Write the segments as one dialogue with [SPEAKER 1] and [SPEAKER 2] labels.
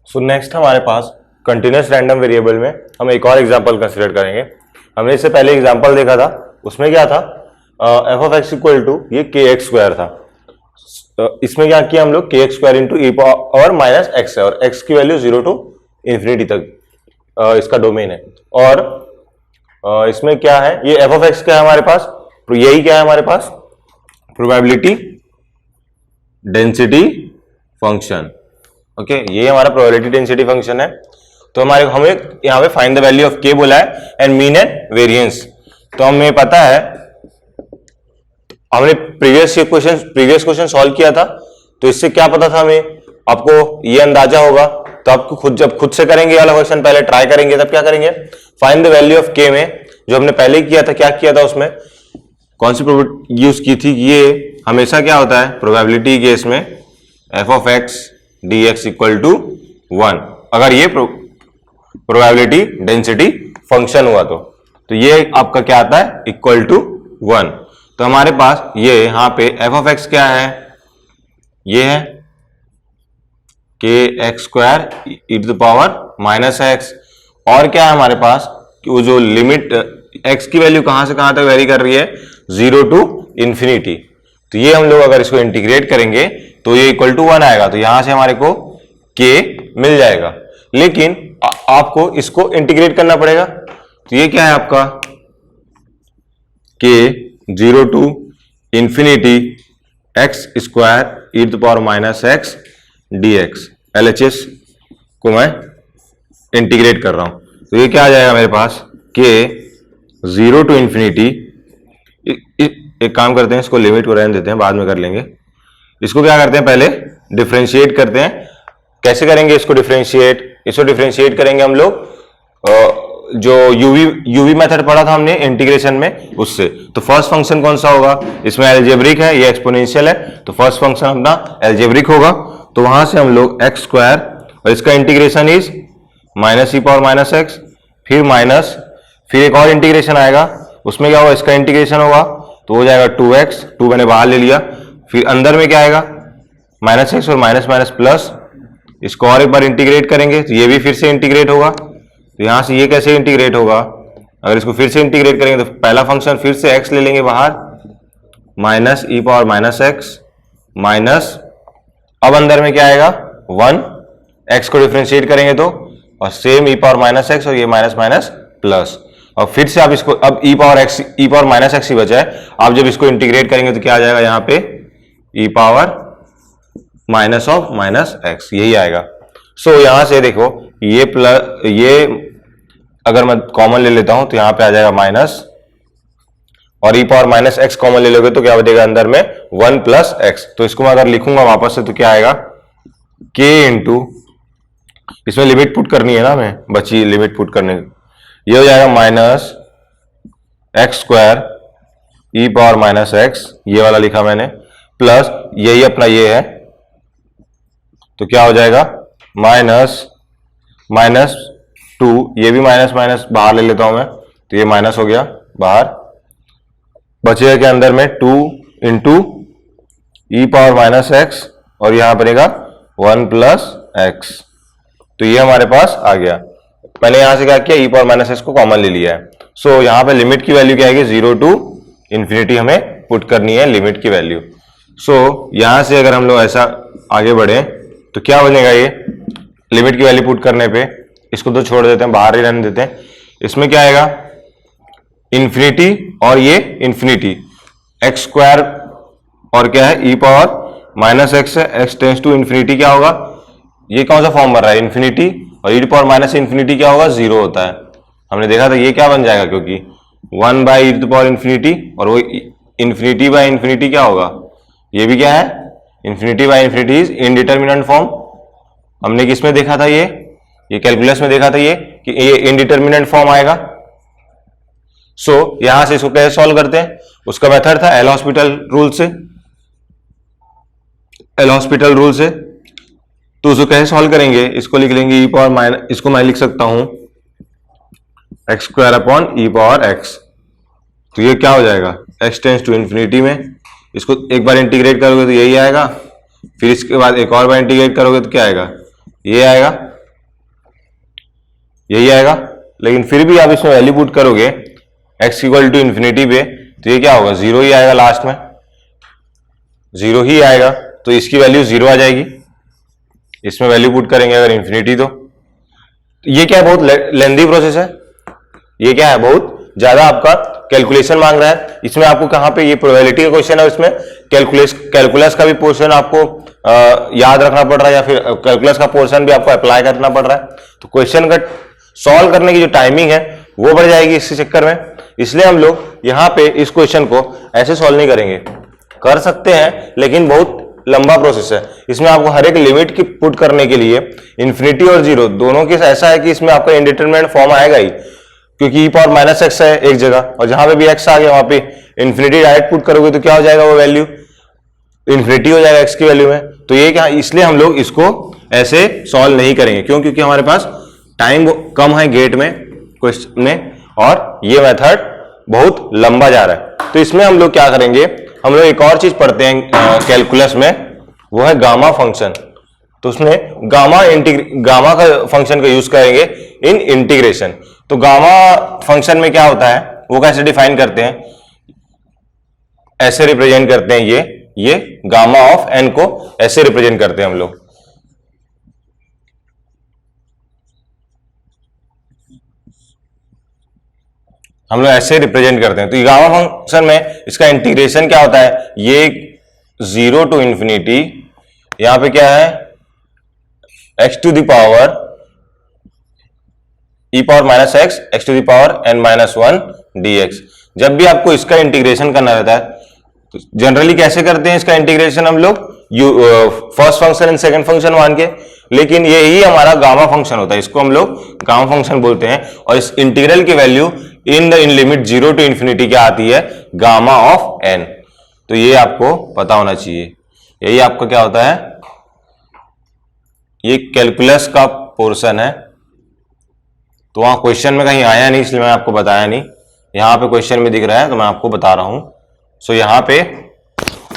[SPEAKER 1] So next हमारे पास continuous random variable में हम एक और एग्जांपल कंसीडर करेंगे। हमने इससे पहले एग्जांपल देखा था, उसमें क्या था, F of X equal to ये के एक्स स्क्वायर था। इसमें क्या किया हम लोग, के एक्स स्क्वायर इंटू ई पावर माइनस एक्स है और एक्स की वैल्यू 0 टू इन्फिनिटी तक इसका डोमेन है। और इसमें क्या है, ये एफ ऑफ एक्स क्या है हमारे पास, तो यही क्या है हमारे पास, प्रोबेबिलिटी डेंसिटी फंक्शन। ओके, ये हमारा प्रोबेबिलिटी डेंसिटी फंक्शन है। तो हमें यहाँ पे फाइंड द वैल्यू ऑफ के बोला है एंड मीन एंड वेरिएंस। तो हमें पता है, हमने प्रीवियस क्वेश्चन सॉल्व किया था, तो इससे क्या पता था हमें, आपको ये अंदाजा होगा। तो आपको जब खुद से करेंगे वाला क्वेश्चन पहले ट्राई करेंगे, तब क्या करेंगे, फाइंड द वैल्यू ऑफ के में जो हमने पहले किया था, क्या किया था उसमें, कौन सी प्रोबेबिलिटी यूज की थी। ये हमेशा क्या होता है प्रोबेबिलिटी केस में, F of X D X equal to 1, अगर ये प्रोबेबिलिटी डेंसिटी फंक्शन हुआ तो ये आपका क्या आता है, इक्वल टू 1। तो हमारे पास ये यहां पे एफ ऑफ एक्स क्या है, ये है K X square E to the power minus X. और क्या है हमारे पास, कि वो जो लिमिट एक्स की वैल्यू कहां से कहां तक वेरी कर रही है, 0 टू इंफिनिटी। तो ये हम लोग अगर इसको इंटीग्रेट करेंगे तो ये इक्वल टू 1 आएगा। तो यहां से हमारे को के मिल जाएगा, लेकिन आपको इसको इंटीग्रेट करना पड़ेगा। तो ये क्या है आपका, के 0 to infinity X square E to the power minus X D X, LHS को मैं इंटीग्रेट कर रहा हूं। तो ये क्या आ जाएगा मेरे पास, के 0 टू इंफिनिटी, एक काम करते हैं, इसको लिमिट को रहने देते हैं, बाद में कर लेंगे। इसको क्या करते हैं, पहले डिफरेंशिएट करते हैं। कैसे करेंगे इसको डिफरेंशिएट, इसको डिफरेंशिएट करेंगे हम लोग जो यूवी मेथड पढ़ा था हमने इंटीग्रेशन में, उससे। तो फर्स्ट फंक्शन कौन सा होगा, इसमें एल्जेब्रिक है, ये एक्सपोनेंशियल है, तो फर्स्ट फंक्शन अपना एल्जेब्रिक होगा। तो वहां से हम लोग एक्स स्क्वायर और इसका integration is minus E power minus x, फिर एक और इंटीग्रेशन आएगा, उसमें क्या होगा, इसका इंटीग्रेशन होगा तो हो जाएगा 2x, 2 मैंने बाहर ले लिया। फिर अंदर में क्या आएगा, माइनस एक्स और माइनस माइनस प्लस, इसको और एक बार इंटीग्रेट करेंगे तो ये भी फिर से इंटीग्रेट होगा। तो यहां से ये कैसे इंटीग्रेट होगा, अगर इसको फिर से इंटीग्रेट करेंगे तो पहला फंक्शन फिर से x ले लेंगे बाहर, माइनस ई पावर माइनस एक्स माइनस, अब अंदर में क्या आएगा 1, x को डिफरेंशिएट करेंगे तो, और सेम ई पावर माइनस एक्स और ये माइनस माइनस प्लस, और फिर से आप इसको, अब ई पावर माइनस एक्स ही बचा है, आप जब इसको इंटीग्रेट करेंगे तो क्या आ जाएगा यहाँ पे, e power minus of minus X, यही आएगा। सो यहां से देखो ये प्लस, ये अगर मैं कॉमन ले लेता हूं तो यहां पे आ जाएगा माइनस, और ई पावर माइनस एक्स कॉमन ले लोगे तो क्या बचेगा अंदर में 1 प्लस एक्स। तो इसको मैं अगर लिखूंगा वापस से तो क्या आएगा, के इंटू, इसमें लिमिट पुट करनी है ना, मैं बची लिमिट पुट करने, ये हो जाएगा माइनस एक्स स्क्वायर ई पावर माइनस एक्स, ये वाला लिखा मैंने, प्लस यही अपना ये है, तो क्या हो जाएगा माइनस 2, ये भी माइनस माइनस बाहर ले लेता हूं मैं, तो ये माइनस हो गया बाहर, बचेगा क्या अंदर में 2 इंटू ई पावर माइनस एक्स, और यहां बनेगा 1 प्लस एक्स। तो ये हमारे पास आ गया। मैंने यहां से क्या किया, ई पावर माइनस एक्स को कॉमन ले लिया है। सो यहां पे लिमिट की वैल्यू क्या आएगी, 0 टू इंफिनिटी हमें पुट करनी है लिमिट की वैल्यू। सो यहां से अगर हम लोग ऐसा आगे बढ़े तो क्या बनेगा, ये लिमिट की वैल्यू पुट करने पे, इसको तो छोड़ देते हैं, बाहर ही रहने देते हैं। इसमें क्या आएगा, इंफिनिटी और ये इंफिनिटी, एक्स स्क्वायर और क्या है, ई पावर माइनस एक्स है, एक्स टेंस टू इंफिनिटी क्या होगा, ये कौन सा फॉर्म बन रहा है, इंफिनिटी, और ई पावर माइनस इंफिनिटी क्या होगा, 0 होता है। हमने देखा था ये क्या बन जाएगा, क्योंकि 1 by E to power infinity, और वो इंफिनिटी बाई इंफिनिटी क्या होगा, ये भी क्या है, infinity by infinity is indeterminate form. हमने किसमें देखा था, ये कैलकुलस में देखा था ये, कि ये इनडिटरमिनेंट फॉर्म आएगा। सो यहां से इसको कैसे सॉल्व करते हैं, उसका मेथड था एल हॉस्पिटल रूल से। तो उसको कैसे सॉल्व करेंगे, इसको लिख लेंगे ई पावर माइनस, इसको मैं लिख सकता हूं एक्स स्क्वायर अपॉन ई पावर एक्स। तो ये क्या हो जाएगा, एक्स टेंस टू इंफिनिटी में, इसको एक बार इंटीग्रेट करोगे तो यही आएगा, फिर इसके बाद एक और बार इंटीग्रेट करोगे तो क्या आएगा, ये आएगा, यही आएगा। लेकिन फिर भी आप इसमें वैल्यू पुट करोगे x इक्वल टू इन्फिनिटी पे, तो ये क्या होगा, जीरो ही आएगा, लास्ट में जीरो ही आएगा, तो इसकी वैल्यू जीरो आ जाएगी। इसमें वैल्यू पुट करेंगे अगर इन्फिनिटी, तो ये क्या है, बहुत लेंदी प्रोसेस है, ये क्या है, बहुत ज्यादा आपका कैलकुलेशन मांग रहा है। इसमें आपको कहां पे, ये प्रोबेबिलिटी का क्वेश्चन है, इसमें कैलकुलस का भी पोर्शन आपको याद रखना पड़ रहा है, या फिर कैलकुलस का पोर्शन भी आपको अप्लाई करना पड़ रहा है। तो क्वेश्चन का सॉल्व करने की जो टाइमिंग है वो बढ़ जाएगी इस चक्कर में। इसलिए हम लोग यहाँ पे इस क्वेश्चन को ऐसे सॉल्व नहीं करेंगे, कर सकते हैं लेकिन बहुत लंबा प्रोसेस है। इसमें आपको हर एक लिमिट की पुट करने के लिए इन्फिनिटी और जीरो दोनों के ऐसा है कि इसमें आपका इंडिटरमिनेट फॉर्म आएगा ही, क्योंकि e पावर माइनस एक्स है एक जगह, और जहां पे भी x आ गया वहां पे इन्फिनिटी डायरेक्ट पुट करोगे तो क्या हो जाएगा, वो वैल्यू इन्फिनिटी हो जाएगा x की वैल्यू में। तो ये क्या, इसलिए हम लोग इसको ऐसे सॉल्व नहीं करेंगे, क्यों, क्योंकि हमारे पास टाइम कम है गेट में क्वेश्चन में, और ये मेथड बहुत लंबा जा रहा है। तो इसमें हम लोग क्या करेंगे, हम लोग एक और चीज पढ़ते हैं कैलकुलस में, वो है गामा फंक्शन। तो उसमें गामा का फंक्शन का यूज करेंगे इन इंटीग्रेशन। तो गामा फंक्शन में क्या होता है, वो कैसे डिफाइन करते हैं, ऐसे रिप्रेजेंट करते हैं, ये गामा ऑफ एन को ऐसे रिप्रेजेंट करते हैं हम लोग ऐसे रिप्रेजेंट करते हैं। तो गामा फंक्शन में इसका इंटीग्रेशन क्या होता है, ये 0 टू इंफिनिटी, यहां पे क्या है, x to the power e power minus X, X to the power n minus 1 dx। जब भी आपको इसका इंटीग्रेशन करना रहता है तो जनरली कैसे करते हैं इसका इंटीग्रेशन हम लोग, first function and second function मान के, लेकिन यही हमारा गामा फंक्शन होता है, इसको हम लोग गामा फंक्शन बोलते हैं। और इस इंटीग्रल की value in limit 0 to infinity क्या आती है, गामा ऑफ n। तो ये आपको पता होना चाहिए, यही आपका क्या होता है, ये कैलकुलस का पोर्शन है। तो वहां क्वेश्चन में कहीं आया नहीं, इसलिए मैं आपको बताया नहीं, यहां पे क्वेश्चन में दिख रहा है तो मैं आपको बता रहा हूं। सो यहां पे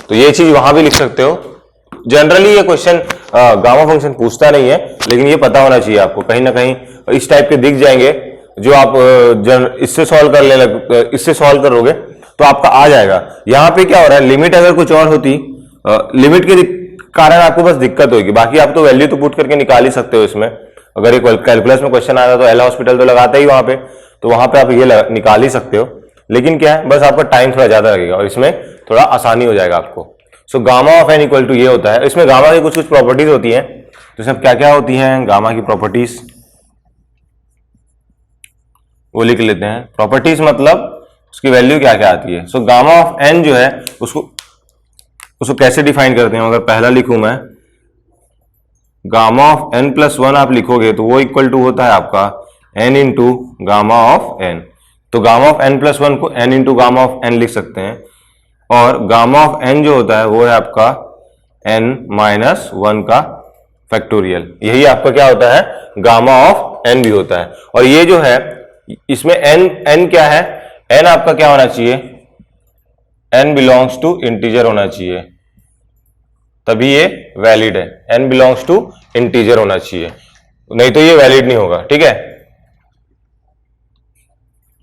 [SPEAKER 1] तो ये चीज वहां भी लिख सकते हो। जनरली ये क्वेश्चन गामा फंक्शन पूछता नहीं है, लेकिन ये पता होना चाहिए आपको, कहीं ना कहीं इस टाइप के दिख जाएंगे जो आप इससे सॉल्व करोगे तो आपका आ जाएगा। यहां पे क्या हो रहा है, लिमिट अगर कुछ और होती, लिमिट के कारण आपको बस दिक्कत होगी, बाकी आप तो वैल्यू तो पुट करके निकाल ही सकते हो इसमें। अगर एक कैलकुलस में क्वेश्चन आया तो एल हॉस्पिटल तो लगाता ही वहां पे, तो वहां पे आप ये निकाल ही सकते हो। लेकिन क्या है, बस आपका टाइम थोड़ा ज्यादा लगेगा और इसमें थोड़ा आसानी हो जाएगा आपको। So gamma of N equal to ये होता है। इसमें गामा की कुछ कुछ प्रॉपर्टीज होती हैं, तो इसमें क्या क्या होती हैं गामा की प्रॉपर्टीज, वो लिख लेते हैं। प्रॉपर्टीज मतलब उसकी वैल्यू क्या क्या आती है। सो गामा ऑफ एन जो है उसको कैसे डिफाइन करते हैं, अगर पहला लिखूं मैं, गामा ऑफ एन प्लस 1 आप लिखोगे तो वो इक्वल टू होता है आपका N into gamma of N. तो गामा ऑफ एन प्लस 1 को N into gamma of N लिख सकते हैं, और गामा ऑफ एन जो होता है वो है आपका एन माइनस 1 का फैक्टोरियल। यही आपका क्या होता है, गामा ऑफ एन भी होता है। और ये जो है इसमें एन क्या है, एन आपका क्या होना चाहिए, एन बिलोंग्स टू इंटीजर होना चाहिए, तभी ये वैलिड है। एन बिलोंग्स टू इंटीजर होना चाहिए, नहीं तो ये वैलिड नहीं होगा। ठीक है,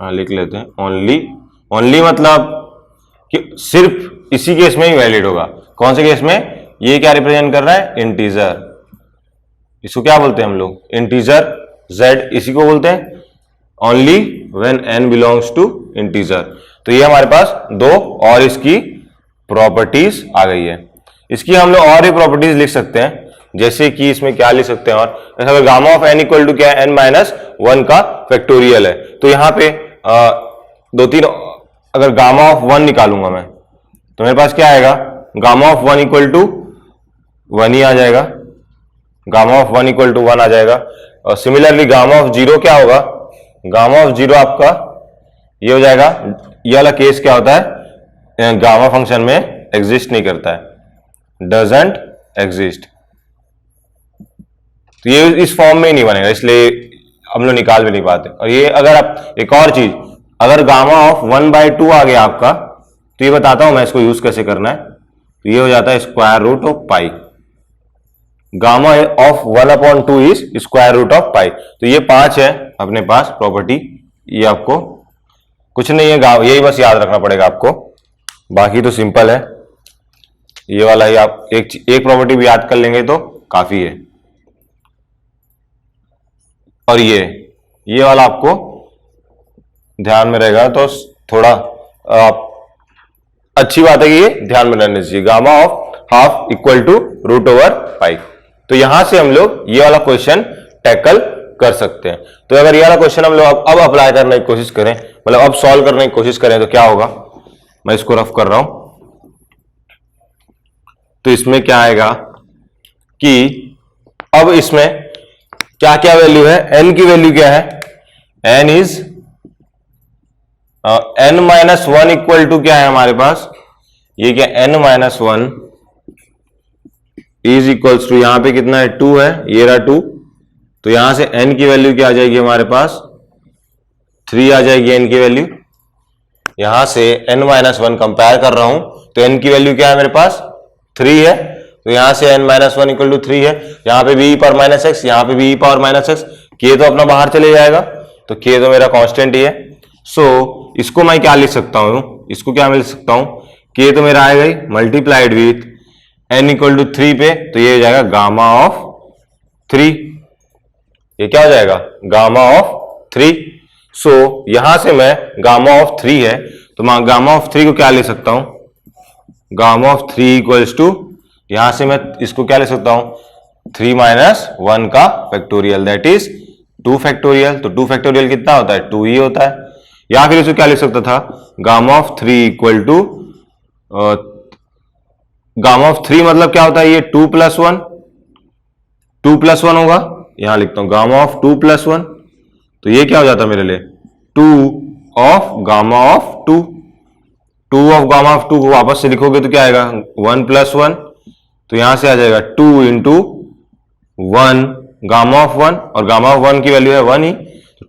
[SPEAKER 1] हाँ लिख लेते हैं ओनली मतलब कि सिर्फ इसी केस में ही वैलिड होगा। कौन से केस में, ये क्या रिप्रेजेंट कर रहा है, इंटीजर, इसको क्या बोलते हैं हम लोग, इंटीजर z, इसी को बोलते हैं only when n belongs to integer. तो ये हमारे पास दो और इसकी प्रॉपर्टीज आ गई है। इसकी हम लोग और भी प्रॉपर्टीज लिख सकते हैं, जैसे कि इसमें क्या लिख सकते हैं, और अगर gamma of n equal to क्या है, n माइनस 1 का फैक्टोरियल है, तो यहां पे दो तीन, अगर गामा ऑफ 1 निकालूंगा मैं तो मेरे पास क्या आएगा, गामा ऑफ 1 इक्वल टू 1 ही आ जाएगा, गामा ऑफ 1 इक्वल टू 1 आ जाएगा। और सिमिलरली गामा ऑफ 0 क्या होगा, गामा ऑफ 0 आपका ये हो जाएगा। ये वाला केस क्या होता है, गामा फंक्शन में एग्जिस्ट नहीं करता है, डजंट एग्जिस्ट, तो ये इस फॉर्म में ही नहीं बनेगा, इसलिए हम लोग निकाल भी नहीं पाते। और ये अगर आप एक और चीज, अगर गामा ऑफ 1/2 आ गया आपका, तो ये बताता हूं मैं इसको यूज कैसे करना है। तो ये हो जाता है square root of pi, gamma of 1/2 is square root of pi. तो ये 5 है, अपने पास प्रॉपर्टी, ये आपको कुछ नहीं है, यही बस याद रखना पड़ेगा आपको, बाकी तो सिंपल है। ये वाला ही आप एक प्रॉपर्टी भी याद कर लेंगे तो काफी है। और ये वाला आपको ध्यान में रहेगा तो थोड़ा अच्छी बात है कि ये ध्यान में रहना चाहिए। Gamma of half equal to root over pi. तो यहां से हम लोग ये वाला क्वेश्चन टैकल कर सकते हैं। तो अगर ये वाला क्वेश्चन हम लोग अब अप्लाई करने की कोशिश करें, मतलब अब सॉल्व करने की कोशिश करें, तो क्या होगा, मैं इसको रफ कर रहा हूं। तो इसमें क्या आएगा कि अब इसमें क्या क्या वैल्यू है, n की वैल्यू क्या है, n is n minus one equal to क्या है हमारे पास, ये क्या n minus one is equals to, यहां पे कितना है 2 है, ये रहा 2। तो यहां से n की वैल्यू क्या आ जाएगी हमारे पास 3 आ जाएगी n की वैल्यू। यहां से n माइनस वन कंपेयर कर रहा हूं तो n की वैल्यू क्या है मेरे पास 3 है। तो यहां से n minus one equal to 3 है, यहां पे b पावर माइनस एक्स, यहां पे b power minus x, k तो अपना बाहर चले जाएगा, तो k तो मेरा कांस्टेंट ही है। सो इसको मैं क्या लिख सकता हूं, इसको क्या मिल सकता हूं, k तो मेरा आएगा ही multiplied with n equal to 3 पे, तो ये हो जाएगा गामा ऑफ 3। ये क्या हो जाएगा गामा ऑफ 3। सो यहां से मैं गामा ऑफ 3 है तो मैं गामा ऑफ 3 को क्या ले सकता हूं, गामा ऑफ 3 इक्वल्स टू, यहां से मैं इसको क्या ले सकता हूं 3 माइनस 1 का फैक्टोरियल, दैट इज 2 फैक्टोरियल। तो 2 फैक्टोरियल कितना होता है 2 ही होता है। या फिर इसको क्या लिख सकता था, gamma of 3 equal to, gamma of 3 मतलब क्या होता है, ये 2 प्लस 1, 2 प्लस 1 होगा, यहां लिखता हूं गामा ऑफ 2 प्लस 1। तो ये क्या हो जाता है मेरे लिए 2 of gamma of 2, 2 of gamma of 2 को वापस से लिखोगे तो क्या आएगा 1 प्लस 1, तो यहां से आ जाएगा 2 इंटू 1 गामा ऑफ 1, और गामा ऑफ 1 की वैल्यू है 1 ही,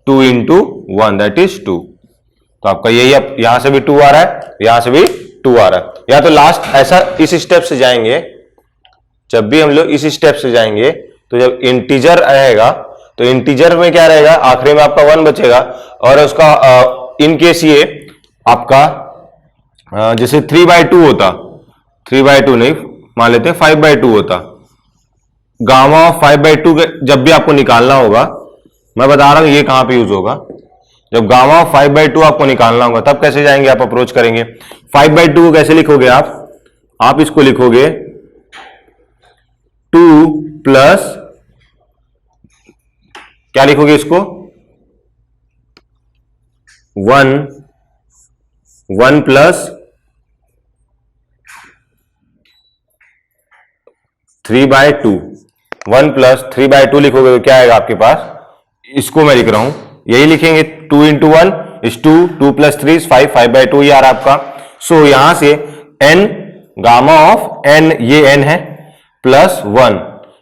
[SPEAKER 1] 2 इंटू 1 दैट इज 2। तो आपका यही, अब यहां से भी 2 आ रहा है, यहां से भी 2 आ रहा है। या तो लास्ट ऐसा इस स्टेप से जाएंगे, जब भी हम लोग इस स्टेप से जाएंगे तो जब इंटीजर आएगा तो इंटीजर में क्या रहेगा, आखिरी में आपका 1 बचेगा, और उसका इन केस ये आपका जैसे 3/2 होता, 3/2 नहीं मान लेते 5/2 होता, गामा ऑफ 5/2 जब भी आपको निकालना होगा, मैं बता रहा हूं ये कहां पे यूज होगा, जब गामा ऑफ 5/2 आपको निकालना होगा तब कैसे जाएंगे आप अप्रोच करेंगे। 5/2 को कैसे लिखोगे आप इसको लिखोगे 2 प्लस, क्या लिखोगे इसको 1 प्लस 3/2, 1 प्लस 3/2 लिखोगे तो क्या आएगा आपके पास, इसको मैं लिख रहा हूं, यही लिखेंगे 2 इंटू 1 इज 2, 2 प्लस 3 इज 5, 5/2 ये आ रहा है आपका। सो यहां से n गामा ऑफ n, ये n है प्लस 1,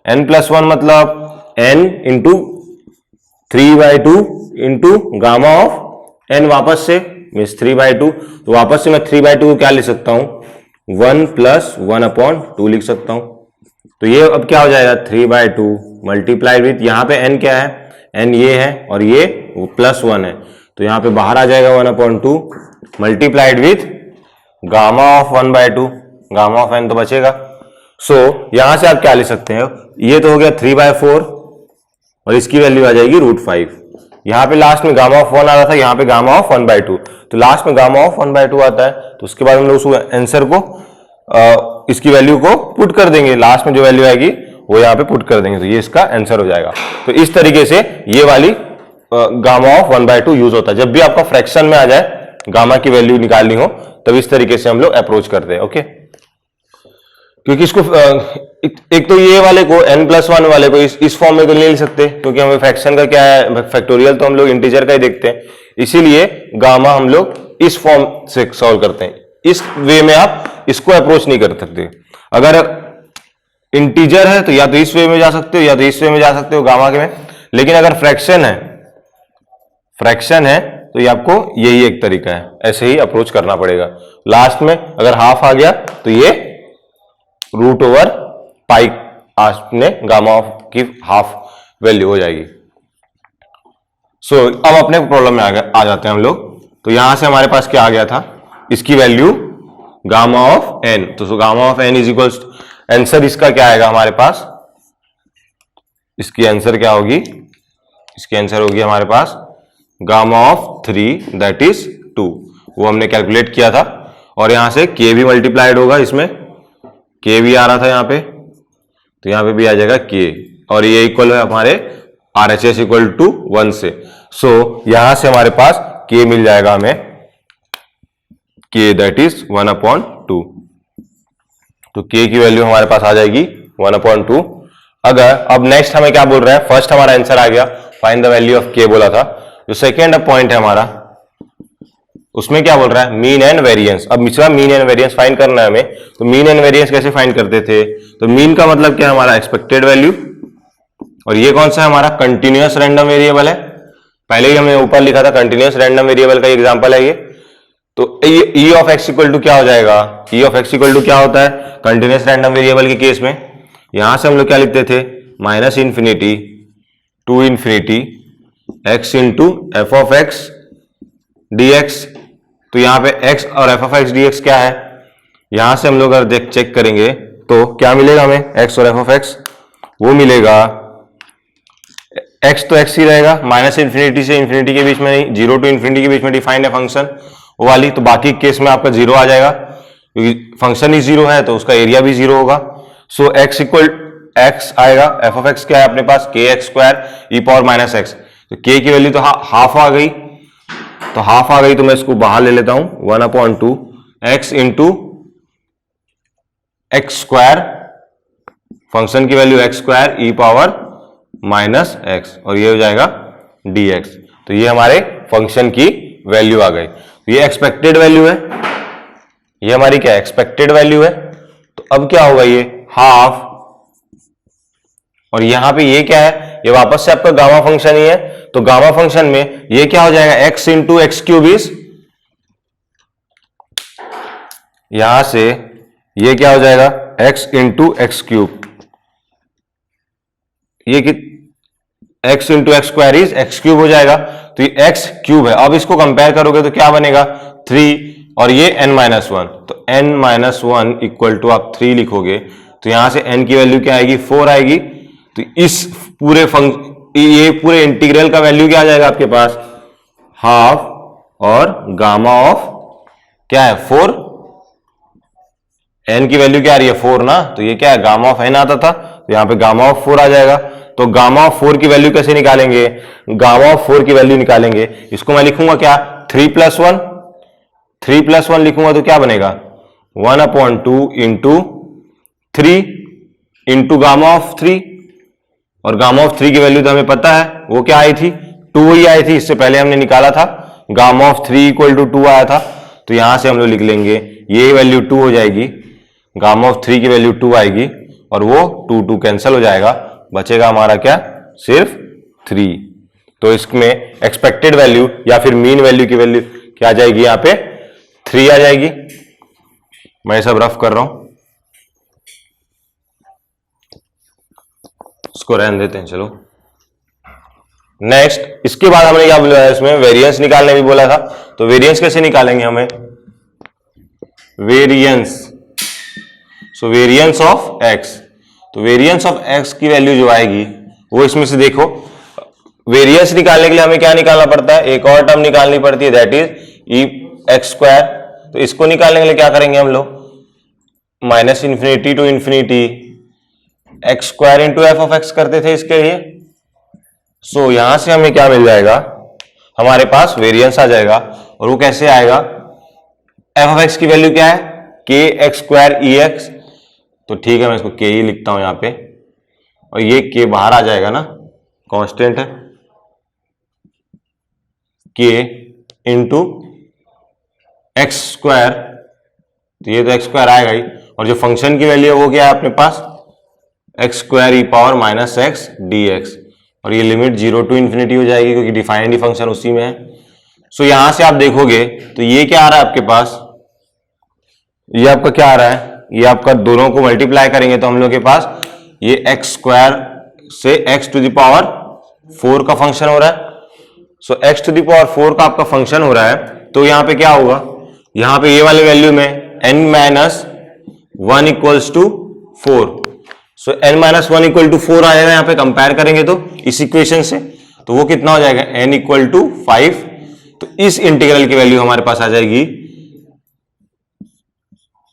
[SPEAKER 1] n प्लस 1 मतलब n into 3/2 into gamma of n, वापस से मीन्स 3/2, तो वापस से मैं 3/2 को क्या लिख सकता हूं 1 प्लस 1/2 लिख सकता हूं। तो ये अब क्या हो जाएगा 3/2 मल्टीप्लाइड विथ, यहां पे n क्या है, n ये है और ये प्लस 1 है, तो यहां पे बाहर आ जाएगा 1/2 multiplied with gamma of 1/2, gamma of n तो बचेगा। सो यहां से आप क्या ले सकते हैं, ये तो हो गया 3/4 और इसकी वैल्यू आ जाएगी √5। यहां पे लास्ट में गामा ऑफ 1 आ रहा था, यहां पे गामा ऑफ 1/2, तो लास्ट में गामा ऑफ 1/2 आता है, तो उसके बाद हम लोग उस आंसर को इसकी वैल्यू को पुट कर देंगे, लास्ट में जो वैल्यू आएगी वो यहाँ पे पुट कर देंगे, तो ये इसका आंसर हो जाएगा। तो इस तरीके से ये वाली गामा ऑफ 1/2 यूज होता है, जब भी आपका फ्रैक्शन में आ जाए गामा की वैल्यू निकालनी हो तब इस तरीके से हम लोग अप्रोच करते हैं। ओके, क्योंकि इसको एक तो ये वाले को n+1 वाले को इस फॉर्म में तो नहीं लिख सकते, क्योंकि हमें फ्रैक्शन का क्या है, फैक्टोरियल तो हम लोग इंटीजर का ही देखते हैं, इसीलिए गामा हम लोग इस फॉर्म से सॉल्व करते हैं। इस वे में आप इसको अप्रोच नहीं कर सकते। अगर इंटीजर है तो या तो इस वे में जा सकते हो या तो इस वे में जा सकते हो गामा के में, लेकिन अगर फ्रैक्शन है तो ये आपको यही एक तरीका है, ऐसे ही अप्रोच करना पड़ेगा। लास्ट में अगर हाफ आ गया तो ये √पाई आपने गामा ऑफ की हाफ वैल्यू हो जाएगी। सो अब अपने प्रॉब्लम में आ जाते हैं हम लोग। तो यहां से हमारे पास क्या आ गया था, इसकी वैल्यू गामा ऑफ एन। तो gamma of N is equals, answer इसका क्या आएगा हमारे पास, इसकी आंसर क्या होगी, इसकी आंसर होगी हमारे पास गामा ऑफ 3 दैट इज 2। वो हमने कैलकुलेट किया था और यहां से के भी मल्टीप्लाइड होगा, इसमें के भी आ रहा था यहां पे, तो यहां पे भी आ जाएगा के, और ये इक्वल है हमारे RHS इक्वल टू 1 से। सो यहां से हमारे पास के मिल जाएगा हमें, के दैट इज 1/2। तो के की वैल्यू हमारे पास आ जाएगी 1/2। अगर अब नेक्स्ट हमें क्या बोल रहा है, फर्स्ट हमारा आंसर आ गया, फाइंड द वैल्यू ऑफ के बोला था। जो सेकेंड पॉइंट है हमारा, उसमें क्या बोल रहा है, मीन एंड वेरिएंस। अब Mishra mean and variance find करना है हमें। तो मीन एंड वेरिएंस कैसे फाइंड करते थे, तो मीन का मतलब क्या है, हमारा एक्सपेक्टेड वैल्यू, और ये कौन सा है हमारा कंटिन्यूअस रैंडम वेरिएबल है, पहले ही हमने ऊपर लिखा था कंटिन्यूअस रैंडम वेरिएबल का एग्जांपल है ये। तो E of X equal to क्या हो जाएगा, E of X equal to क्या होता है कंटिन्यूअस रैंडम वेरिएबल के केस में, यहां से हम लोग क्या लिखते थे, -∞ to infinity X into F of X D X. तो यहां पे x और F of X D X क्या है, यहां से हम लोग अगर चेक करेंगे तो क्या मिलेगा हमें, x और एफ ऑफ एक्स, वो मिलेगा x तो x ही रहेगा, -∞ से इन्फिनिटी के बीच में नहीं, 0 टू इन्फिनिटी के बीच में डिफाइंड है फंक्शन वो वाली। तो बाकी केस में आपका 0 आ जाएगा, क्योंकि फंक्शन ही 0 है तो उसका एरिया भी 0 होगा। सो x इक्वल x आएगा, एफ ऑफ एक्स क्या है अपने पास, kx² e⁻⁻x। तो k की वैल्यू तो हाफ आ गई, तो हाफ आ गई, तो मैं इसको बाहर ले लेता हूं, 1/2 x इंटू x², फंक्शन की वैल्यू x² e⁻⁻x, और ये हो जाएगा dx। तो ये हमारे फंक्शन की वैल्यू आ गई। तो ये एक्सपेक्टेड वैल्यू है, ये हमारी क्या एक्सपेक्टेड वैल्यू है। तो अब क्या होगा, ये हाफ, और यहां पे ये क्या है, ये वापस से आपका गामा फंक्शन ही है। तो गामा फंक्शन में ये क्या हो जाएगा, x इंटू x³, यहां से ये क्या हो जाएगा, x इंटू x³, ये कि x into x² is x³ हो जाएगा। तो ये x³ है। अब इसको कंपेयर करोगे तो क्या बनेगा, 3, और ये n-1, तो n-1 इक्वल टू आप 3 लिखोगे, तो यहां से n की वैल्यू क्या आएगी, 4 आएगी। तो इस पूरे ये पूरे इंटीग्रल का वैल्यू क्या आ जाएगा आपके पास, हाफ, और गामा ऑफ क्या है 4, n की वैल्यू क्या आ रही है 4 ना, तो ये क्या है गामा ऑफ n आता था, तो यहां पे गामा ऑफ 4 आ जाएगा। तो गामा ऑफ 4 की वैल्यू कैसे निकालेंगे, गामा ऑफ 4 की वैल्यू निकालेंगे, इसको मैं लिखूंगा क्या 3+1, 3+1 लिखूंगा तो क्या बनेगा 1/2 इंटू 3 इंटू गामा ऑफ 3, और गामा ऑफ 3 की वैल्यू तो हमें पता है वो क्या आई थी, 2 ही आई थी, इससे पहले हमने निकाला था, गामा ऑफ 3 इक्वल टू 2 आया था। तो यहां से हम लोग लिख लेंगे ये वैल्यू 2 हो जाएगी, गामा ऑफ 3 की वैल्यू 2 आएगी, और वो 2 कैंसिल हो जाएगा, बचेगा हमारा क्या सिर्फ 3। तो इसमें एक्सपेक्टेड वैल्यू या फिर मीन वैल्यू की वैल्यू क्या आ जाएगी, यहां पे 3 आ जाएगी। मैं सब रफ कर रहा हूं, इसको रहने देते हैं, चलो नेक्स्ट। इसके बाद हमने क्या बोला है, इसमें वेरिएंस निकालने भी बोला था। तो वेरिएंस कैसे निकालेंगे हमें, variance, so variance of x. तो वेरिएंस ऑफ एक्स की वैल्यू जो आएगी वो इसमें से देखो, वेरिएंस निकालने के लिए हमें क्या निकालना पड़ता है, एक और टर्म निकालनी पड़ती है, दैट इज e⁻²। तो इसको निकालने के लिए क्या करेंगे हम लोग, -∞ to infinity x² into F of X करते थे इसके लिए। सो यहां से हमें क्या मिल जाएगा, हमारे पास वेरिएंस आ जाएगा, और वो कैसे आएगा, एफ ऑफ एक्स की वैल्यू क्या है kx² ex, तो ठीक है मैं इसको k ही लिखता हूं यहां पे, और ये k बाहर आ जाएगा ना, कांस्टेंट है, k इंटू x², तो ये तो x² आएगा ही, और जो फंक्शन की वैल्यू है वो क्या है अपने पास x² e⁻⁻x dx, और ये लिमिट 0 टू इन्फिनिटी हो जाएगी क्योंकि डिफाइंड ही फंक्शन उसी में है। सो यहां से आप देखोगे तो ये क्या आ रहा है आपके पास, ये आपका क्या आ रहा है, ये आपका दोनों को मल्टीप्लाई करेंगे तो हम लोग के पास ये x² से x⁴ का फंक्शन हो रहा है, सो x टू द पावर 4 का आपका फंक्शन हो रहा है, तो यहां पे क्या होगा, यहां पे ये वाले वैल्यू में n minus 1 equals to 4, so n minus 1 equal to 4 आएगा। यहां पे कंपेयर करेंगे तो इस इक्वेशन से, तो वो कितना हो जाएगा, n इक्वल टू 5। तो इस इंटीग्रल की वैल्यू हमारे पास आ जाएगी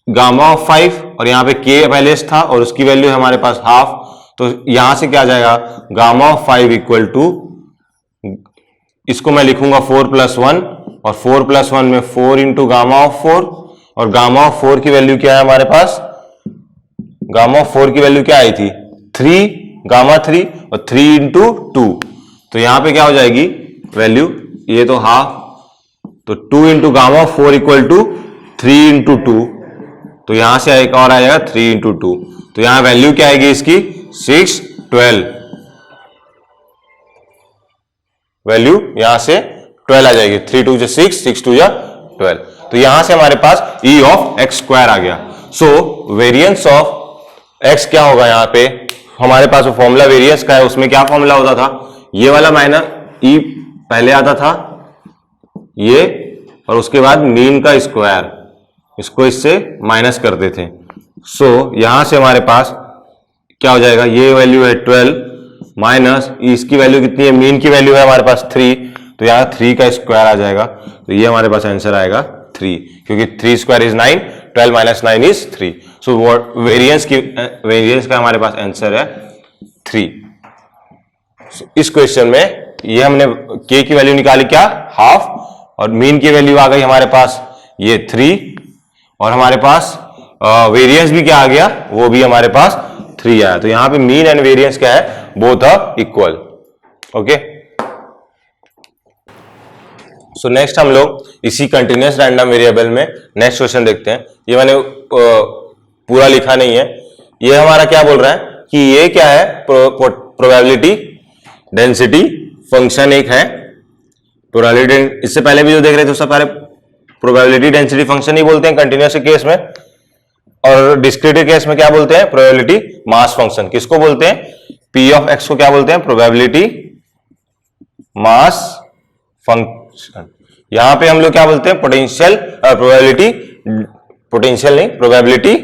[SPEAKER 1] गामा ऑफ 5, और यहां पे k पहले था और उसकी वैल्यू है हमारे पास हाफ, तो यहां से क्या आ जाएगा, गामा ऑफ 5 इक्वल टू, इसको मैं लिखूंगा 4 प्लस 1, और 4 प्लस 1 में 4 इंटू गामा ऑफ 4, और गामा ऑफ 4 की वैल्यू क्या है हमारे पास, गामा ऑफ 4 की वैल्यू क्या आई थी, 3 गामा 3, और 3 इंटू 2, तो यहां पे क्या हो जाएगी वैल्यू, ये तो हाफ, तो 2 into gamma of 4 equal to 3 into 2, तो यहां से एक और आ जाएगा 3 इंटू 2, तो यहां वैल्यू क्या आएगी इसकी 6, 12, वैल्यू यहां से 12 आ जाएगी, 3 2 जा 6, 6 2 जा 12, तो यहां से हमारे पास e ऑफ एक्स स्क्वायर आ गया। सो वेरिएंस ऑफ x क्या होगा, यहां पे हमारे पास फॉर्मूला वेरिएंस का है, उसमें क्या फॉर्मूला होता था, ये वाला माइनस e पहले आता था ये, और उसके बाद मीन का स्क्वायर, इसको इससे माइनस करते थे। सो यहां से हमारे पास क्या हो जाएगा, ये वैल्यू है 12 माइनस इसकी वैल्यू कितनी है, मीन की वैल्यू है हमारे पास 3, तो यहाँ 3 का स्क्वायर आ जाएगा, तो ये हमारे पास आंसर आएगा 3, क्योंकि 3 square is 9, 12 minus 9 is 3। So variance का हमारे पास आंसर है 3। so, इस क्वेश्चन में ये हमने k की वैल्यू निकाली क्या, हाफ, और मीन की वैल्यू आ गई हमारे पास ये 3, और हमारे पास वेरिएंस भी क्या आ गया, वो भी हमारे पास 3 आया। तो यहां पे मीन एंड वेरिएंस क्या है, both are equal. Okay, so next हम लोग इसी कंटिन्यूअस रैंडम वेरिएबल में नेक्स्ट क्वेश्चन देखते हैं। ये मैंने पूरा लिखा नहीं है, ये हमारा क्या बोल रहा है कि ये क्या है, प्रोबेबिलिटी डेंसिटी फंक्शन एक है, प्रोबेबिलिटी, इससे पहले भी जो देख रहे थे उससे पहले प्रोबेबिलिटी डेंसिटी फंक्शन ही बोलते हैं कंटिन्यूअस के केस में, और डिस्क्रीट केस में क्या बोलते हैं, प्रोबेबिलिटी मास फंक्शन। किसको बोलते हैं, पी ऑफ एक्स को क्या बोलते हैं, प्रोबेबिलिटी मास फंक्शन। यहां पे हम लोग क्या बोलते हैं, पोटेंशियल प्रोबेबिलिटी, पोटेंशियल नहीं, प्रोबेबिलिटी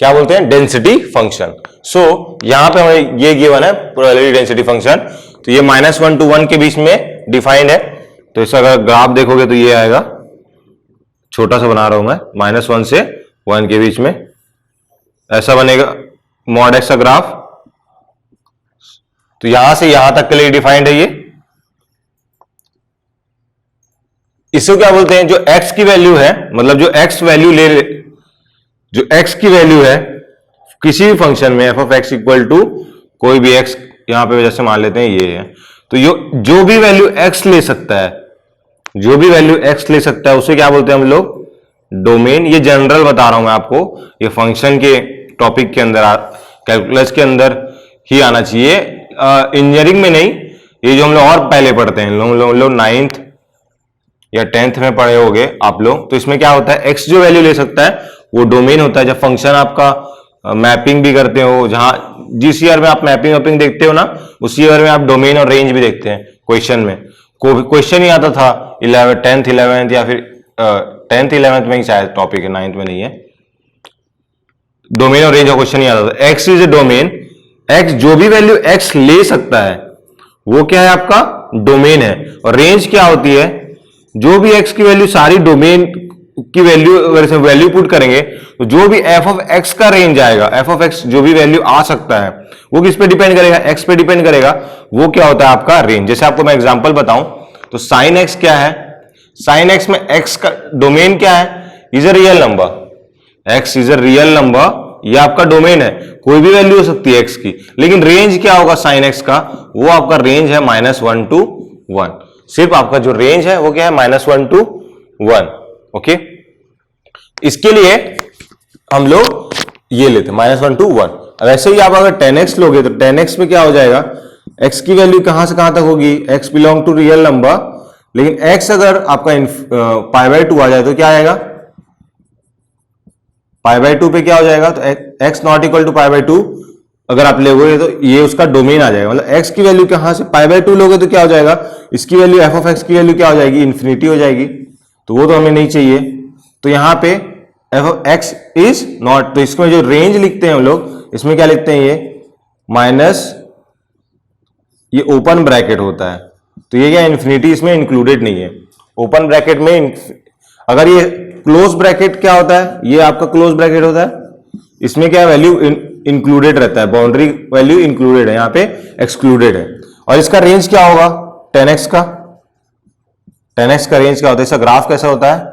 [SPEAKER 1] क्या बोलते हैं, डेंसिटी फंक्शन। सो यहां पे हमें ये गिवन है प्रोबेबिलिटी डेंसिटी फंक्शन, तो ये -1 to 1 के बीच में डिफाइंड है। तो इसका अगर ग्राफ देखोगे तो ये आएगा, छोटा सा बना रहा हूं मैं, -1 से 1 के बीच में ऐसा बनेगा मॉड एक्स का ग्राफ। तो यहां से यहां तक के लिए डिफाइंड है ये। इसको क्या बोलते हैं, जो x की वैल्यू है, मतलब जो x वैल्यू जो x की वैल्यू है किसी भी फंक्शन में f of x equal to कोई भी x, यहां पे जैसे मान लेते हैं ये है, तो जो भी वैल्यू x ले सकता है, जो भी वैल्यू x ले सकता है उसे क्या बोलते हैं हम लोग, डोमेन। ये जनरल बता रहा हूं मैं आपको, ये फंक्शन के टॉपिक के अंदर, कैलकुलस के अंदर ही आना चाहिए, इंजीनियरिंग में नहीं। ये जो हम लोग और पहले पढ़ते हैं, लोग 9th या 10th में पढ़े होंगे आप लोग, तो इसमें क्या होता है, x जो वैल्यू ले सकता है वो डोमेन होता है। जब फंक्शन आपका मैपिंग भी करते हो, जहां जिस ईयर में आप मैपिंग देखते हो ना, उसी ईयर में आप डोमेन और रेंज भी देखते हैं। क्वेश्चन में क्वेश्चन ही आता था 10th 11th या फिर 10th 11th में ही शायद टॉपिक है, 9th में नहीं है, डोमेन और रेंज का क्वेश्चन ही आता था। X is a domain, x जो भी वैल्यू एक्स ले सकता है वो क्या है, आपका डोमेन है। और रेंज क्या होती है, जो भी एक्स की वैल्यू, सारी डोमेन की वैल्यू अगर इसमें वैल्यू पुट करेंगे तो जो भी एफ ऑफ एक्स का रेंज आएगा, एफ ऑफ एक्स जो भी वैल्यू आ सकता है वो किस पे डिपेंड करेगा, एक्स पे डिपेंड करेगा। वो क्या होता है आपका रेंज। जैसे आपको मैं एग्जांपल बताऊं तो साइन एक्स क्या है, साइन एक्स में एक्स का डोमेन क्या है, is a real number, x is a real number, ये आपका डोमेन है, कोई भी वैल्यू हो सकती है एक्स की। लेकिन रेंज क्या होगा साइन एक्स का, वो आपका रेंज है -1 to 1। सिर्फ आपका जो रेंज है वो क्या है, -1 to 1। ओके, इसके लिए हम लोग ये लेते हैं -1 to 1। अब ऐसे ही आप अगर 10x लोगे तो 10x में क्या हो जाएगा, x की वैल्यू कहां से कहां तक होगी, x belong to real number, लेकिन x अगर आपका π/2 आ जाए तो क्या आएगा, π/2 पे क्या हो जाएगा, तो x नॉट इक्वल टू π/2, अगर आप लोगे तो ये उसका डोमेन आ जाएगा, मतलब x की वैल्यू कहां से π/2 लोगे तो क्या हो जाएगा, इसकी वैल्यू f ऑफ x की वैल्यू क्या हो जाएगी, इन्फिनिटी हो जाएगी, तो वो तो हमें नहीं चाहिए। तो यहां पे f of x is not, तो इसमें जो रेंज लिखते हैं हम लोग, इसमें क्या लिखते हैं, ये माइनस, ये ओपन ब्रैकेट होता है, तो ये क्या इन्फिनिटी इसमें इंक्लूडेड नहीं है। ओपन ब्रैकेट में अगर ये क्लोज ब्रैकेट क्या होता है, ये आपका क्लोज ब्रैकेट होता है, इसमें क्या वैल्यू इंक्लूडेड रहता है, बाउंड्री वैल्यू इंक्लूडेड है, यहाँ पे एक्सक्लूडेड है। और इसका रेंज क्या होगा 10x का, 10x का रेंज क्या होता है, इसका ग्राफ कैसा होता है,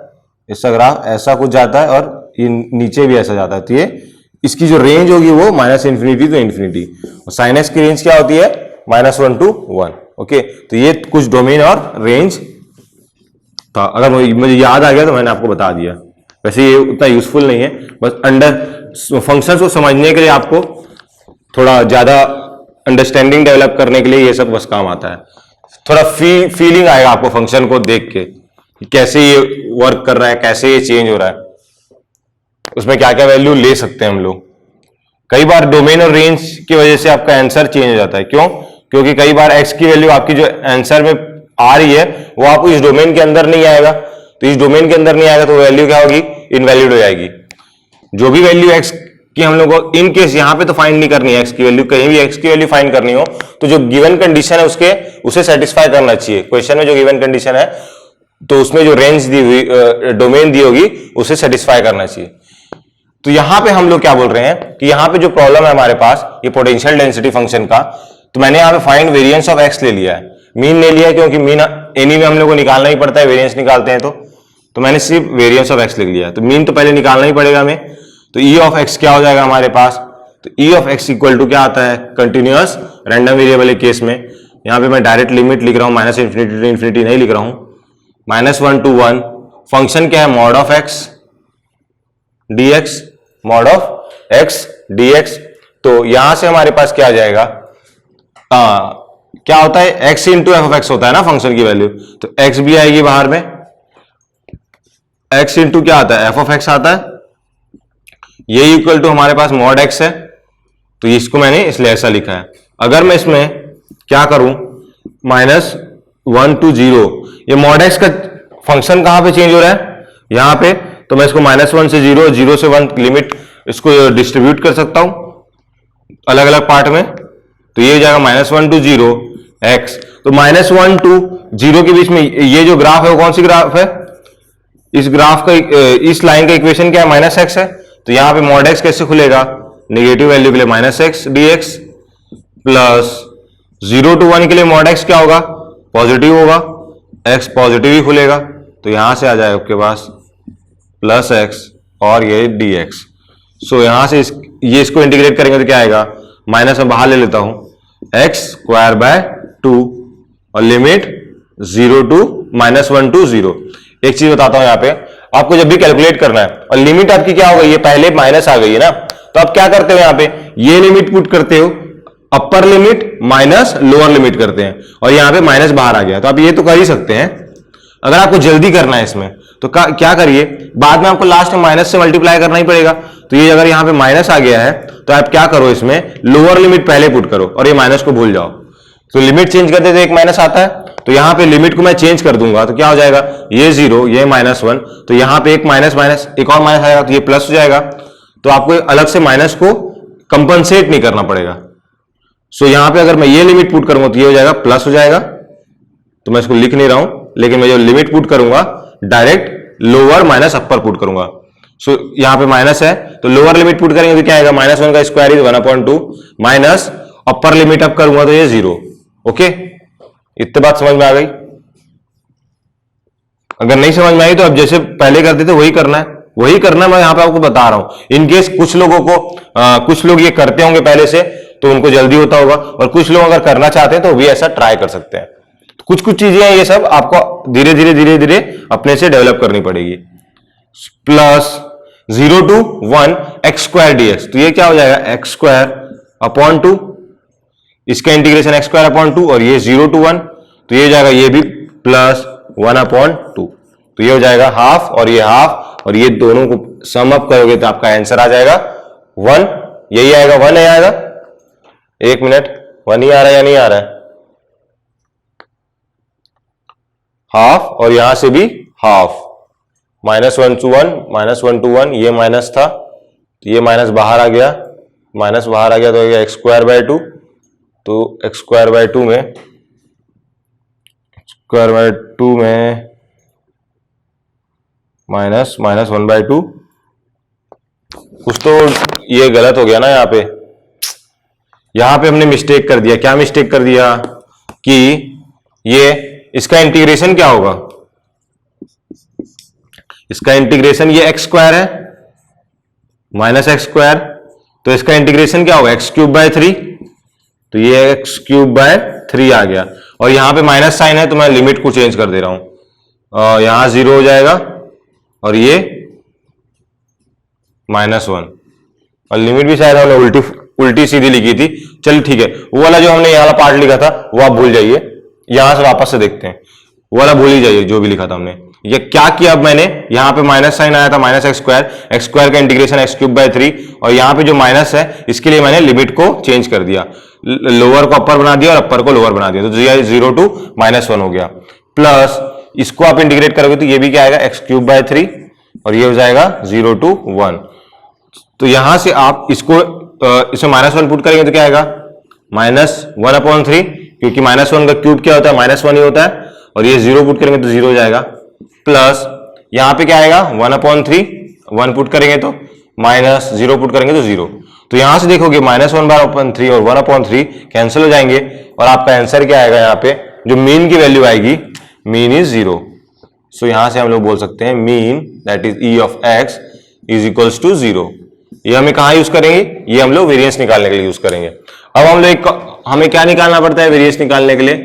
[SPEAKER 1] इसका ग्राफ ऐसा कुछ जाता है और ये नीचे भी ऐसा जाता है, तो ये इसकी जो रेंज होगी वो माइनस इन्फिनिटी टू इन्फिनिटी, और साइन एक्स की रेंज क्या होती है -1 to 1। ओके, तो ये कुछ डोमेन और रेंज था, अगर मुझे याद आ गया तो मैंने आपको बता दिया। वैसे ये उतना यूजफुल नहीं है, बस फंक्शंस को समझने के लिए, आपको थोड़ा ज्यादा अंडरस्टैंडिंग डेवलप करने के लिए ये सब बस काम आता है। थोड़ा फीलिंग आएगा आपको फंक्शन को देख के कि कैसे ये वर्क कर रहा है, कैसे ये चेंज हो रहा है, उसमें क्या क्या वैल्यू ले सकते हैं हम लोग। कई बार डोमेन और रेंज की वजह से आपका आंसर चेंज हो जाता है, क्यों, क्योंकि कई बार x की वैल्यू आपकी जो आंसर में आ रही है वो आपको इस डोमेन के अंदर नहीं आएगा, तो इस डोमेन के अंदर नहीं आएगा तो वैल्यू क्या होगी, इनवैलिड हो जाएगी। जो भी वैल्यू x की हम लोग को इन केस यहाँ पे तो फाइंड नहीं करनी है, x की वैल्यू, कहीं भी x की वैल्यू फाइंड करनी हो तो जो गिवन कंडीशन है उसे सेटिस्फाई करना चाहिए। क्वेश्चन में जो गिवन कंडीशन है तो उसमें जो रेंज दी हुई, डोमेन दी होगी, उसे सेटिस्फाई करना चाहिए। तो यहां पे हम लोग क्या बोल रहे हैं कि यहां पे जो प्रॉब्लम है हमारे पास ये पोटेंशियल डेंसिटी फंक्शन का, तो मैंने यहां पे फाइंड वेरिएंस ऑफ x ले लिया है, मीन ले लिया है, क्योंकि मीन एनी में हम लोग को निकालना ही पड़ता है, वेरिएंस निकालते हैं तो मैंने सिर्फ वेरिएंस ऑफ x लिख लिया है, तो मीन तो पहले निकालना ही पड़ेगा हमें। तो e ऑफ x क्या हो जाएगा हमारे पास, तो e of x equal to क्या आता है, कंटिन्यूअस रैंडम वेरिएबल के केस में यहां पे मैं डायरेक्ट लिमिट लिख रहा हूं, माइनस इन्फिनिटी टू इन्फिनिटी नहीं लिख रहा हूं, -1 to 1। फंक्शन क्या है, mod of x dx, mod of x dx। तो यहां से हमारे पास क्या आ जाएगा, क्या होता है, x into F of x होता है ना फंक्शन की वैल्यू, तो x भी आएगी बाहर में, x इंटू क्या आता है, एफ ऑफ एक्स आता है, ये इक्वल टू हमारे पास मॉड x है, तो इसको मैंने इसलिए ऐसा लिखा है। अगर मैं इसमें क्या करूं, -1 to 0, ये मॉड x का फंक्शन कहां पे चेंज हो रहा है, यहां पे, तो मैं इसको -1 से 0, 0 से 1 लिमिट इसको डिस्ट्रीब्यूट कर सकता हूं अलग अलग पार्ट में, तो ये हो जाएगा -1 to 0 x। तो -1 to 0 के बीच में ये जो ग्राफ है वो कौन सी ग्राफ है, इस ग्राफ का, इस लाइन का इक्वेशन क्या है, -x है, तो यहां पे मॉड x कैसे खुलेगा, नेगेटिव वैल्यू के लिए -x dx, प्लस 0 to 1 के लिए मॉड x क्या होगा, पॉजिटिव होगा, x पॉजिटिव ही खुलेगा, तो यहां से आ जाएगा आपके पास +x और ये dx। सो यहां से ये इसको इंटीग्रेट करेंगे तो क्या आएगा, माइनस में बाहर ले लेता हूं, x² 2 और लिमिट 0 to -1 to 0। एक चीज बताता हूं, यहां पे आपको जब भी कैलकुलेट करना है और लिमिट आपकी क्या हो गई है, पहले माइनस आ गई है ना, तो आप क्या करते हो, यहां पे ये लिमिट पुट करते हो, upper limit minus lower limit करते हैं, और यहां पे माइनस बाहर आ गया, तो आप ये तो कर ही सकते हैं। अगर आपको जल्दी करना है इसमें तो क्या करिए, बाद में आपको लास्ट में माइनस से मल्टीप्लाई करना ही पड़ेगा, तो ये अगर यहां पे माइनस आ गया है तो आप क्या करो, इसमें लोअर लिमिट पहले पुट करो और ये माइनस को भूल जाओ। तो लिमिट चेंज करते तो एक माइनस आता है, तो यहां पे लिमिट को मैं चेंज कर दूंगा तो क्या हो जाएगा, ये 0, ये -1, तो यहां पे एक माइनस माइनस एक और माइनस आएगा तो ये प्लस हो जाएगा, तो आपको अलग से माइनस को कंपनसेट नहीं करना पड़ेगा। सो यहां पे अगर मैं ये लिमिट पुट करूंगा तो ये हो जाएगा प्लस हो जाएगा, तो मैं इसको लिख नहीं रहा हूं, लेकिन मैं जो लिमिट पुट करूंगा डायरेक्ट लोअर माइनस अपर पुट करूंगा। सो यहां पे माइनस है तो लोअर लिमिट पुट करेंगे तो क्या आएगा, -1 का square is 1/2 minus upper limit up करूंगा तो ये 0। ओके, इतने बात समझ में आ गई। अगर नहीं समझ में आई तो अब जैसे पहले करते थे वही करना है, वही करना मैं यहां पे आपको बता रहा हूं। इन केस कुछ लोगों को कुछ लोग ये करते होंगे पहले से तो उनको जल्दी होता होगा, और कुछ लोग अगर करना चाहते हैं तो भी ऐसा ट्राई कर सकते हैं। कुछ कुछ चीजें हैं ये सब आपको धीरे धीरे अपने से डेवलप करनी पड़ेगी। प्लस 0 to 1 x² dx, तो ये क्या हो जाएगा, x²/2, इसका इंटीग्रेशन x²/2, और ये 0 to 1, तो ये हो जाएगा ये भी +1/2, तो ये हो जाएगा हाफ और ये हाफ, और ये दोनों को सम अप करोगे तो आपका आंसर आ जाएगा 1, यही आएगा 1 आएगा, एक मिनट, 1 ही आ रहा है या नहीं आ रहा है? हाफ, और यहां से भी हाफ, -1 to 1, -1 to 1, ये माइनस था तो ये माइनस बाहर आ गया, माइनस बाहर आ गया तो x²/2, तो x²/2 में -1/2, कुछ तो ये गलत हो गया ना यहाँ पे हमने मिस्टेक कर दिया। क्या मिस्टेक कर दिया कि ये इसका इंटीग्रेशन क्या होगा, इसका इंटीग्रेशन ये x² है -x², तो इसका इंटीग्रेशन क्या होगा x³/3, तो ये x³/3 आ गया। और यहां पे माइनस साइन है तो मैं लिमिट को चेंज कर दे रहा हूं, यहां 0 हो जाएगा और ये -1, और लिमिट भी शायद हमने उल्टी सीधी लिखी थी। चलिए ठीक है, वो वाला जो हमने यहाँ वाला पार्ट लिखा था वो आप भूल जाइए, यहां से वापस से देखते हैं, वो वाला भूल ही जाइए जो भी लिखा था हमने। ये क्या किया अब मैंने, यहाँ पे माइनस साइन आया था -x², का इंटीग्रेशन x³/3, और यहाँ पे जो माइनस है इसके लिए मैंने लिमिट को चेंज कर दिया, लोअर को अपर बना दिया और अपर को लोअर बना दिया, तो 0 to -1 हो गया। प्लस इसको आप इंटीग्रेट करोगे तो ये भी क्या आएगा x³/3, और ये हो जाएगा 0 to 1। तो यहां से आप इसको इसमें -1 पुट करेंगे तो क्या आएगा -1/3, क्योंकि -1 का क्यूब क्या होता है -1 ही होता है, और ये 0 पुट करेंगे तो 0 हो जाएगा। प्लस यहां पे क्या आएगा 1/3, 1 पुट करेंगे तो -0 पुट करेंगे तो 0। तो यहां से देखोगे -1/3 और 1/3 कैंसिल हो जाएंगे, और आपका आंसर क्या आएगा, यहाँ पे जो मीन की वैल्यू आएगी, मीन इज 0। सो यहां से हम लोग बोल सकते हैं mean that is E of x is equals to 0। ये हमें कहां यूज करेंगे, ये हम लोग वेरिएंस निकालने के लिए यूज करेंगे। अब हम लोग हमें क्या निकालना पड़ता है वेरिएंस निकालने के लिए,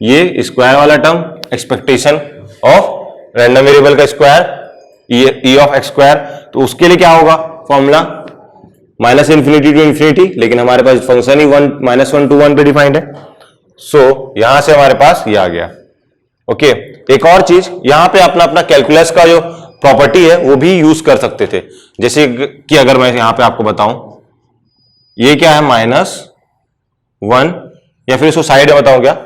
[SPEAKER 1] ये स्क्वायर वाला term, expectation of random variable का स्क्वायर, E of x², तो उसके लिए क्या होगा फॉर्मूला -∞ to ∞, लेकिन हमारे पास फंक्शन ही -1 to 1 पे डिफाइंड है। सो यहां से हमारे पास ये आ गया। ओके, एक और चीज यहां पे अपना कैलकुलस का जो प्रॉपर्टी है वो भी यूज कर सकते थे, जैसे कि अगर मैं यहां पे आपको बताऊं ये क्या है -1, या फिर इसको साइड में बताऊं क्या,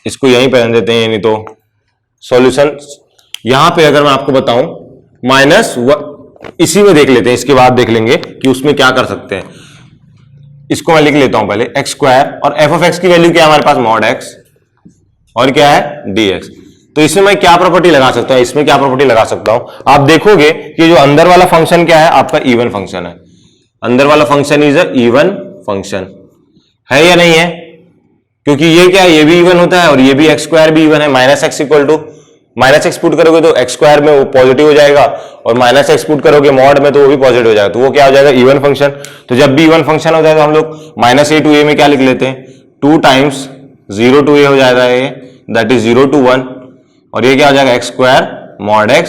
[SPEAKER 1] इसको यहीं पे रहने देते हैं, नहीं तो सॉल्यूशन यहां पे अगर मैं आपको बताऊं -1, इसी में देख लेते हैं, इसके बाद देख लेंगे कि उसमें क्या कर सकते हैं। इसको मैं लिख लेता हूं पहले x² और f(x) की वैल्यू क्या है हमारे पास mod(x) और क्या है dx। तो इसमें मैं क्या प्रॉपर्टी लगा सकता हूं, इसमें क्या प्रॉपर्टी लगा सकता हूं, आप देखोगे कि जो अंदर वाला फंक्शन क्या है आपका इवन फंक्शन है, अंदर वाला function is a even function है या नहीं है, क्योंकि ये क्या है, ये भी इवन होता है और ये भी x² भी इवन है। -x equal to -x put करोगे तो x² में वो पॉजिटिव हो जाएगा, और -x पुट करोगे मॉड में तो वो भी पॉजिटिव हो जाएगा, तो वो क्या हो जाएगा इवन फंक्शन। तो जब भी इवन फंक्शन हो जाएगा तो हम लोग -a to a में क्या लिख लेते हैं, 2 times 0 to a हो जाएगा ये, दैट इज 0 to 1, और ये क्या हो जाएगा x² mod x